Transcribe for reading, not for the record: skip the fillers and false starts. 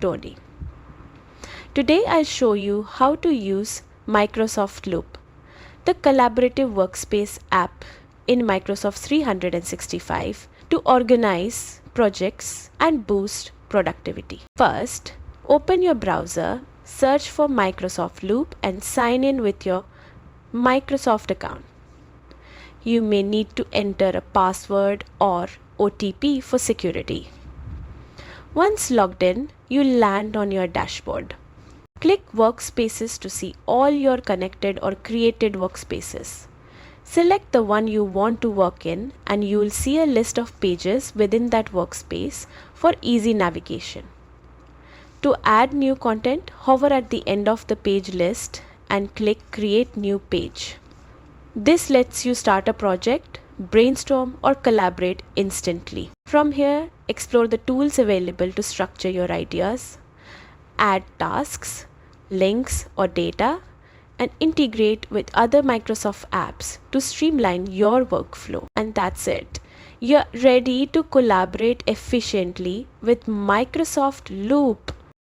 Tony. Today I'll show you how to use Microsoft Loop, the collaborative workspace app in Microsoft 365 to organize projects and boost productivity. First, open your browser, search for Microsoft Loop and sign in with your Microsoft account. You may need to enter a password or OTP for security. Once logged in, you'll land on your dashboard. Click Workspaces to see all your connected or created workspaces. Select the one you want to work in and you will see a list of pages within that workspace for easy navigation. To add new content, hover at the end of the page list and click Create New Page. This lets you start a project, brainstorm or collaborate instantly. From here, explore the tools available to structure your ideas, add tasks, links or data, and integrate with other Microsoft apps to streamline your workflow. And that's it. You're ready to collaborate efficiently with Microsoft Loop.